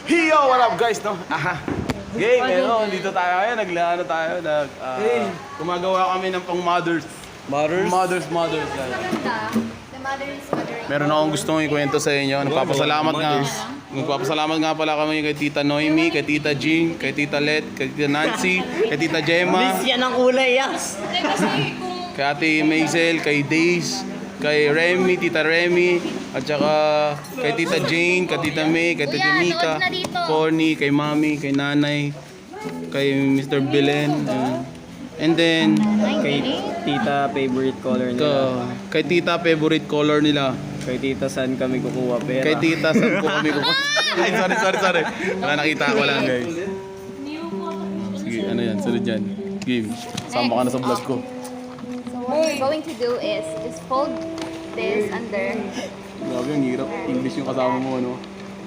Yo, what up guys, no? Aha. Game, dito tayo ngayon, gumagawa kami ng pang mothers. Mothers. Maganda. The mother is mothering. Meron akong gustong ikwento sa inyo. Nagpapasalamat nga pala kami kay Tita Noemi, kay Tita Jean, kay Tita Let, kay Tita Nancy, kay Tita Gemma. Miss yan ang kulay, yes. Kasi kung Kay Ate Maisel, kay Days, kay Remy, Tita Remy, at saka kay Tita Jane, kay Tita May, kay Tita Kuya, Mika, nood na dito. Connie, kay Mami, kay Nanay, kay Mr. Belen, and then Kay tita favorite color nila. kay Tita favorite color nila. Kay tita saan kami kukuha pera. Kay Tita, saan po kami kukuha? Ay, sorry. Wala, nakita ko lang guys. Sige, ano yan, sunod yan. Game, sama ka na sa vlog ko. So what we're going to do is just fold this under. Grabe, ang hirap. English yung kasama mo, ano?